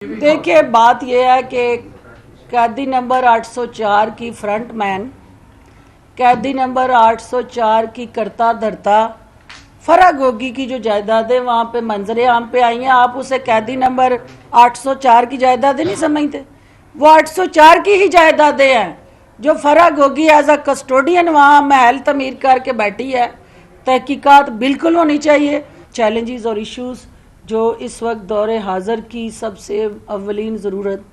देखिए, बात यह है कि कैदी नंबर 804 की फ्रंटमैन, कैदी नंबर 804 की करता धरता फरा गोगी की जो जायदादें वहाँ पे मंजरे आम पे आई हैं, आप उसे कैदी नंबर 804 की जायदादें नहीं समझते। वो 804 की ही जायदादें हैं जो फरा गोगी एज अ कस्टोडियन वहाँ महल तमीर करके बैठी है। तहकीकात बिल्कुल होनी चाहिए। चैलेंजेस और इश्यूज़ जो इस वक्त दौरे हाज़र की सबसे अव्वलीन ज़रूरत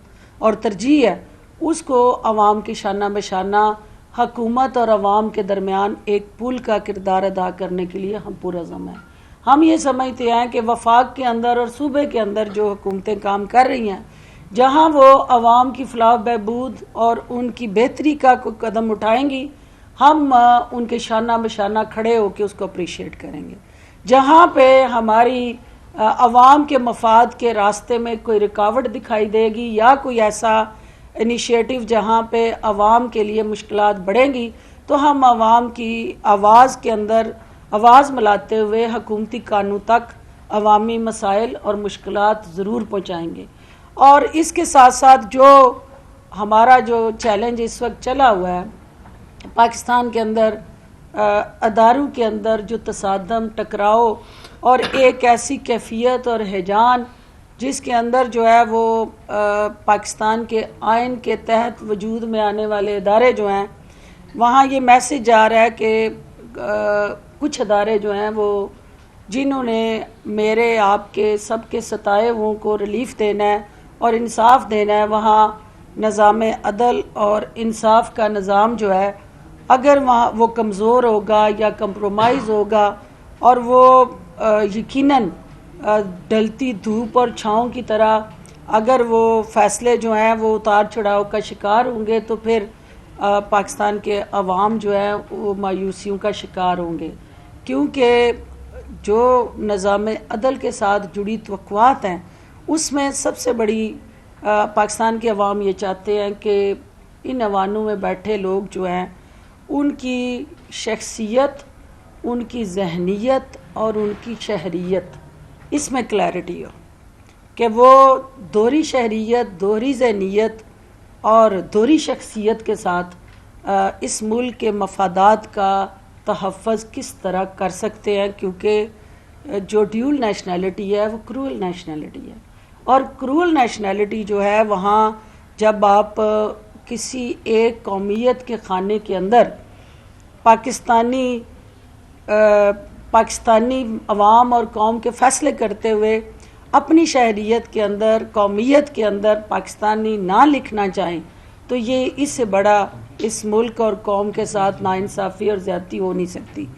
और तरजीह है, उसको अवाम की शाना बशाना हकूमत और अवाम के दरमियान एक पुल का किरदार अदा करने के लिए हम पुरज़म हैं। हम ये समझते हैं कि वफाक के अंदर और सूबे के अंदर जो हुकूमतें काम कर रही हैं, जहाँ वो अवाम की फलाह बहबूद और उनकी बेहतरी का कोई कदम उठाएंगी, हम उनके शाना बशाना खड़े होकर उसको अप्रिशिएट करेंगे। जहाँ पे हमारी अवाम के मफाद के रास्ते में कोई रुकावट दिखाई देगी या कोई ऐसा इनिशिएटिव जहाँ पे अवाम के लिए मुश्किलात बढ़ेंगी, तो हम अवाम की आवाज़ के अंदर आवाज़ मिलाते हुए हुकूमती कानून तक अवामी मसाइल और मुश्किलात ज़रूर पहुँचाएँगे। और इसके साथ साथ जो हमारा जो चैलेंज इस वक्त चला हुआ है पाकिस्तान के अंदर, अदारों के अंदर जो तसादम टकराव और एक ऐसी कैफियत और हैजान जिसके अंदर जो है वो पाकिस्तान के आइन के तहत वजूद में आने वाले अदारे जो हैं, वहाँ ये मैसेज जा रहा है कि कुछ अदारे जो हैं वो जिन्होंने मेरे आपके सबके सताए हुओं को रिलीफ देना है और इंसाफ देना है, वहाँ निज़ाम अदल और इंसाफ का निज़ाम जो है अगर वहाँ वो कमज़ोर होगा या कंप्रोमाइज़ होगा और वो यकीनन ढलती धूप और छाँव की तरह अगर वो फ़ैसले जो हैं वो उतार चढ़ाव का शिकार होंगे, तो फिर पाकिस्तान के अवाम जो है वो मायूसियों का शिकार होंगे। क्योंकि जो निज़ाम अदल के साथ जुड़ी तवक्कुआत हैं, उसमें सबसे बड़ी पाकिस्तान के अवाम ये चाहते हैं कि इन अवानों में बैठे लोग जो हैं उनकी शख्सियत, उनकी जहनीत और उनकी शहरियत, इसमें क्लैरिटी हो कि वो दोहरी शहरियत, दोहरी जहनीत और दोहरी शख्सियत के साथ इस मुल्क के मफादात का तहफ़्फ़ुज़ किस तरह कर सकते हैं। क्योंकि जो ड्यूल नेशनैलिटी है वो क्रूअल नेशनैलिटी है, और क्रूअल नेशनैलिटी जो है वहाँ जब आप किसी एक कौमियत के खाने के अंदर पाकिस्तानी अवाम और कौम के फ़ैसले करते हुए अपनी शहरियत के अंदर, कौमियत के अंदर पाकिस्तानी ना लिखना चाहें, तो ये इससे बड़ा इस मुल्क और कौम के साथ नाइंसाफ़ी और ज़्यादती हो नहीं सकती।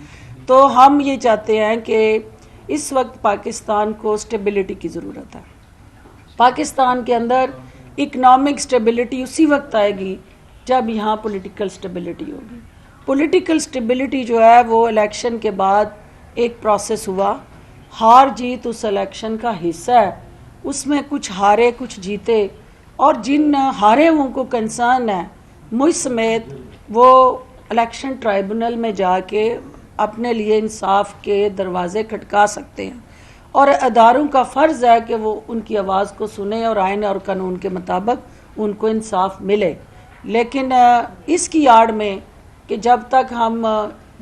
तो हम ये चाहते हैं कि इस वक्त पाकिस्तान को स्टेबिलिटी की ज़रूरत है। पाकिस्तान के अंदर इकनॉमिक स्टेबिलिटी उसी वक्त आएगी जब यहाँ पॉलिटिकल स्टेबिलिटी होगी। पॉलिटिकल स्टेबिलिटी जो है वो इलेक्शन के बाद एक प्रोसेस हुआ, हार जीत उस इलेक्शन का हिस्सा है, उसमें कुछ हारे कुछ जीते, और जिन हारे हुओं को कंसर्न है मुझ समेत, वो इलेक्शन ट्राइब्यूनल में जाके अपने लिए इंसाफ के दरवाजे खटका सकते हैं, और अदारों का फ़र्ज़ है कि वो उनकी आवाज़ को सुने और आइन और कानून के मुताबिक उनको इंसाफ मिले। लेकिन इसकी आड़ में कि जब तक हम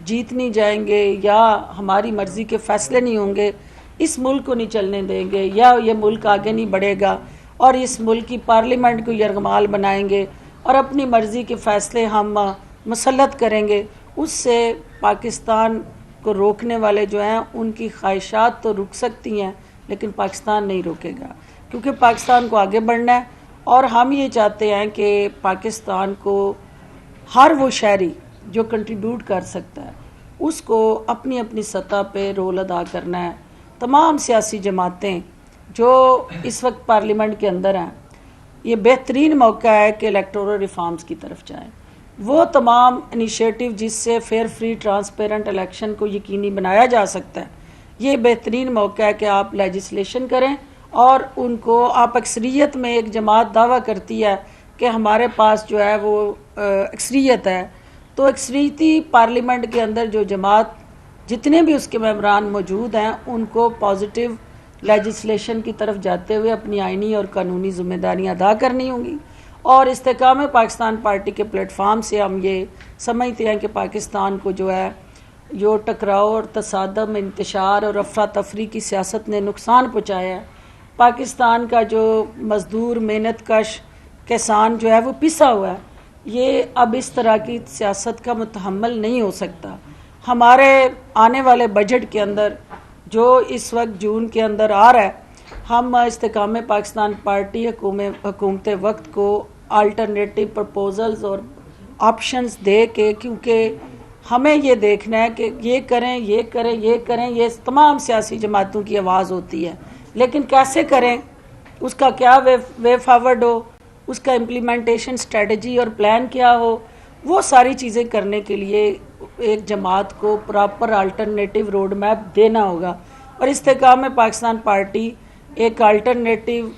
जीत नहीं जाएंगे या हमारी मर्ज़ी के फ़ैसले नहीं होंगे, इस मुल्क को नहीं चलने देंगे, या ये मुल्क आगे नहीं बढ़ेगा और इस मुल्क की पार्लियामेंट को यरगमाल बनाएंगे और अपनी मर्ज़ी के फ़ैसले हम मुसल्लत करेंगे, उससे पाकिस्तान को रोकने वाले जो हैं उनकी ख्वाहिशात तो रुक सकती हैं, लेकिन पाकिस्तान नहीं रुकेगा। क्योंकि पाकिस्तान को आगे बढ़ना है, और हम ये चाहते हैं कि पाकिस्तान को हर वो शहरी जो कंट्रीब्यूट कर सकता है उसको अपनी अपनी सतह पे रोल अदा करना है। तमाम सियासी जमातें जो इस वक्त पार्लियामेंट के अंदर हैं, ये बेहतरीन मौका है कि इलेक्टोरल रिफॉर्म्स की तरफ जाएं। वो तमाम इनिशिएटिव जिससे फेयर, फ्री, ट्रांसपेरेंट इलेक्शन को यकीनी बनाया जा सकता है, ये बेहतरीन मौका है कि आप लेजिस्लेशन करें और उनको आप अक्सरियत में, एक जमात दावा करती है कि हमारे पास जो है वो अक्सरियत है, तो अक्सरियती पार्लियामेंट के अंदर जो जमात जितने भी उसके मेंबरान मौजूद हैं उनको पॉजिटिव लेजिस्लेशन की तरफ जाते हुए अपनी आइनी और कानूनी जिम्मेदारियां अदा करनी होंगी। और इस्तेकाम पाकिस्तान पार्टी के प्लेटफार्म से हम ये समझते हैं कि पाकिस्तान को जो है जो टकराव और तसादम, इंतशार और अफरा तफरी की सियासत ने नुकसान पहुँचाया है। पाकिस्तान का जो मज़दूर, मेहनत कश किसान जो है वो पिसा हुआ है। ये अब इस तरह की सियासत का मुतहम्मल नहीं हो सकता। हमारे आने वाले बजट के अंदर जो इस वक्त जून के अंदर आ रहा है, हम इस्तेकाम पाकिस्तान पार्टी हुकूमत वक्त को अल्टरनेटिव प्रपोजल्स और ऑप्शंस दे के, क्योंकि हमें ये देखना है कि ये करें, ये करें, ये करें, ये तमाम सियासी जमातों की आवाज़ होती है, लेकिन कैसे करें, उसका क्या वे फॉरवर्ड हो, उसका इम्प्लीमेंटेशन स्ट्रेटजी और प्लान क्या हो, वो सारी चीज़ें करने के लिए एक जमात को प्रॉपर अल्टरनेटिव रोड मैप देना होगा। और इस्तेकाम पाकिस्तान पार्टी एक अल्टरनेटिव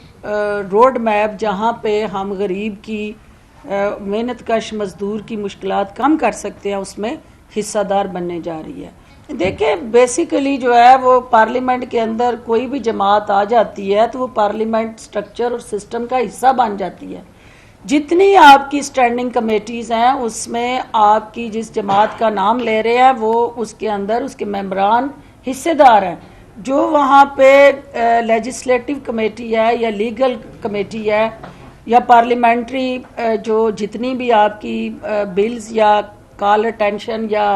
रोड मैप जहाँ पे हम गरीब की, मेहनत कश मज़दूर की मुश्किलात कम कर सकते हैं, उसमें हिस्सादार बनने जा रही है। देखिए, बेसिकली जो है वो पार्लियामेंट के अंदर कोई भी जमात आ जाती है तो वो पार्लियामेंट स्ट्रक्चर और सिस्टम का हिस्सा बन जाती है। जितनी आपकी स्टैंडिंग कमेटीज़ हैं उसमें आपकी जिस जमात का नाम ले रहे हैं वो उसके अंदर उसके मेंबरान हिस्सेदार हैं। जो वहाँ पे लेजिस्लेटिव कमेटी है या लीगल कमेटी है या पार्लियामेंट्री जो जितनी भी आपकी बिल्स या कॉल अटेंशन या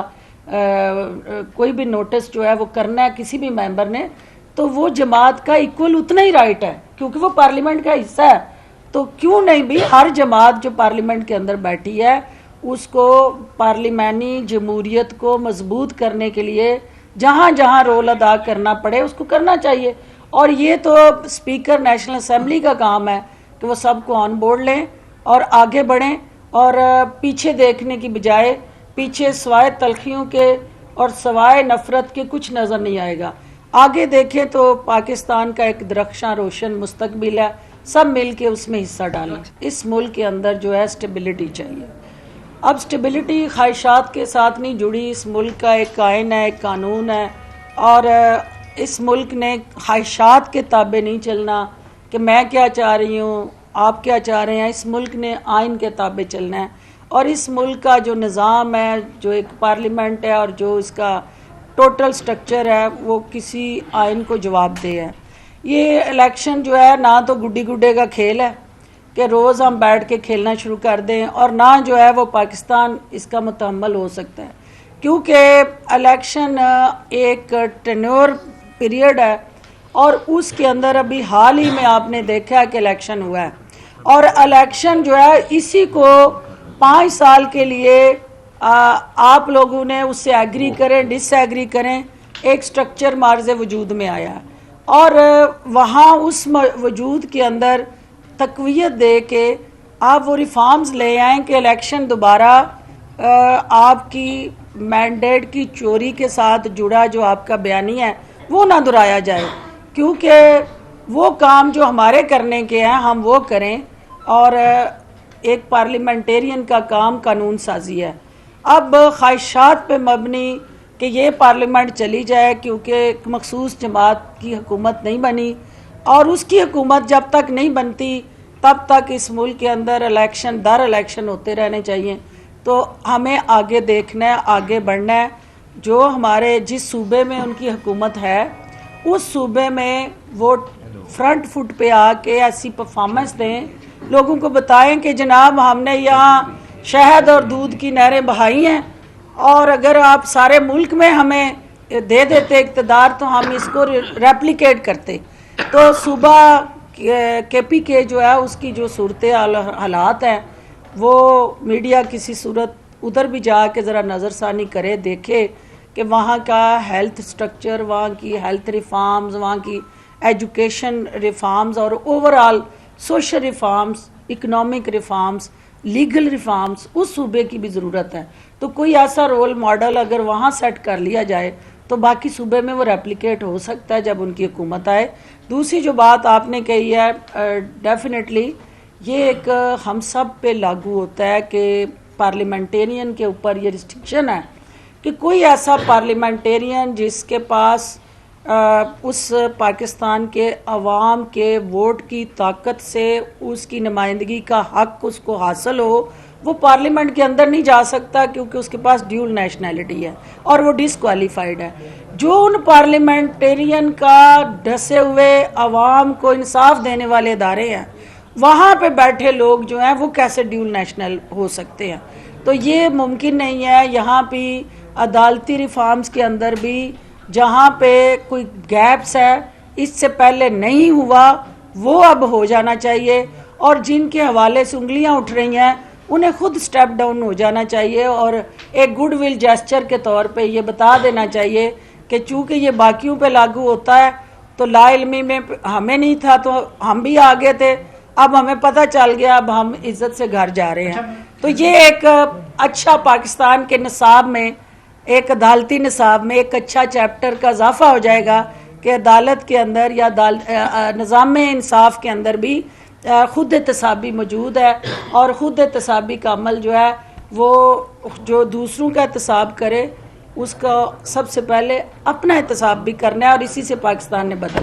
कोई भी नोटिस जो है वो करना है किसी भी मेंबर ने, तो वो जमात का इक्वल उतना ही राइट है, क्योंकि वो पार्लियामेंट का हिस्सा है। तो क्यों नहीं भी हर जमात जो पार्लियामेंट के अंदर बैठी है उसको पार्लिमानी जमहूरियत को मजबूत करने के लिए जहाँ जहाँ रोल अदा करना पड़े उसको करना चाहिए। और ये तो स्पीकर नेशनल असेंबली का काम है कि वो सबको ऑन बोर्ड लें और आगे बढ़ें, और पीछे देखने की बजाय पीछे सवाए तलखियों के और सवाए नफरत के कुछ नज़र नहीं आएगा। आगे देखें तो पाकिस्तान का एक दरख्शां रोशन मुस्तकबिल है, सब मिल के उसमें हिस्सा डालें। इस मुल्क के अंदर जो है स्टेबिलिटी चाहिए। अब स्टेबिलिटी ख्वाहिशात के साथ नहीं जुड़ी, इस मुल्क का एक आइन है, एक कानून है, और इस मुल्क ने ख्वाहिशात के ताबे नहीं चलना कि मैं क्या चाह रही हूँ, आप क्या चाह रहे हैं। इस मुल्क ने आइन के ताबे चलना है, और इस मुल्क का जो निज़ाम है, जो एक पार्लियामेंट है और जो इसका टोटल स्ट्रक्चर है, वो किसी आइन को जवाबदेह है। ये इलेक्शन जो है ना तो गुड्डी गुड्डे का खेल है कि रोज़ हम बैठ के खेलना शुरू कर दें, और ना जो है वो पाकिस्तान इसका मुतहम्मल हो सकता है, क्योंकि इलेक्शन एक टेन्योर पीरियड है और उसके अंदर अभी हाल ही में आपने देखा है कि इलेक्शन हुआ है, और इलेक्शन जो है इसी को 5 साल के लिए आप लोगों ने उससे एग्री करें डिसएग्री करें, एक स्ट्रक्चर मार्ज वजूद में आया, और वहाँ उस वजूद के अंदर तकवीयत दे के आप वो रिफॉर्म्स ले आएँ कि इलेक्शन दोबारा आपकी मैंडेट की चोरी के साथ जुड़ा जो आपका बयानी है वो ना दोहराया जाए, क्योंकि वो काम जो हमारे करने के हैं हम वो करें, और एक पार्लियामेंटेरियन का काम कानून साजी है। अब ख्वाहिशात पे मबनी कि ये पार्लियामेंट चली जाए क्योंकि एक मखसूस जमात की हुकूमत नहीं बनी, और उसकी हुकूमत जब तक नहीं बनती तब तक इस मुल्क के अंदर इलेक्शन दर इलेक्शन होते रहने चाहिए। तो हमें आगे देखना है, आगे बढ़ना है। जो हमारे जिस सूबे में उनकी हुकूमत है उस सूबे में वो फ्रंट फुट पे आके ऐसी परफॉर्मेंस दें, लोगों को बताएं कि जनाब हमने यहाँ शहद और दूध की नहरें बहाई हैं, और अगर आप सारे मुल्क में हमें दे देते इक़्तिदार तो हम इसको रेप्लिकेट करते। तो सूबा KPK जो है उसकी जो सूरत हालात हैं वो मीडिया किसी सूरत उधर भी जाके ज़रा नज़रसानी करे, देखे कि वहाँ का हेल्थ स्ट्रक्चर, वहाँ की हेल्थ रिफॉर्म्स, वहाँ की एजुकेशन रिफॉर्म्स और overall social reforms, economic reforms, legal reforms उस सूबे की भी ज़रूरत है। तो कोई ऐसा रोल मॉडल अगर वहाँ सेट कर लिया जाए तो बाकी सूबे में वो रेप्लिकेट हो सकता है जब उनकी हुकूमत आए। दूसरी जो बात आपने कही है, डेफिनेटली ये एक हम सब पे लागू होता है कि पार्लियामेंटेरियन के ऊपर ये रिस्ट्रिक्शन है कि कोई ऐसा पार्लियामेंटेरियन जिसके पास उस पाकिस्तान के अवाम के वोट की ताकत से उसकी नुमाइंदगी का हक उसको हासिल हो, वो पार्लियामेंट के अंदर नहीं जा सकता क्योंकि उसके पास ड्यूल नेशनैलिटी है और वो डिसक्वालीफाइड है। जो उन पार्लियामेंटेरियन का ढसे हुए अवाम को इंसाफ देने वाले इदारे हैं, वहाँ पे बैठे लोग जो हैं वो कैसे ड्यूल नेशनल हो सकते हैं? तो ये मुमकिन नहीं है। यहाँ भी अदालती रिफॉर्म्स के अंदर भी जहाँ पे कोई गैप्स है, इससे पहले नहीं हुआ, वो अब हो जाना चाहिए। और जिनके हवाले से उंगलियाँ उठ रही हैं उन्हें खुद स्टेप डाउन हो जाना चाहिए और एक गुड विल जेस्चर के तौर पे ये बता देना चाहिए कि चूँकि ये बाकियों पे लागू होता है तो लाइल्मी में हमें नहीं था तो हम भी आगे थे, अब हमें पता चल गया, अब हम इज्जत से घर जा रहे हैं। तो ये एक अच्छा पाकिस्तान के निसाब में, एक अदालती निसाब में एक अच्छा चैप्टर का इजाफा हो जाएगा कि अदालत के अंदर या निज़ाम इंसाफ के अंदर भी खुद एहतसाबी मौजूद है और खुद एहतसाबी का अमल जो है वो जो दूसरों का एहतसाब करे उसका सबसे पहले अपना एहतसाब भी करना है और इसी से पाकिस्तान ने बदला।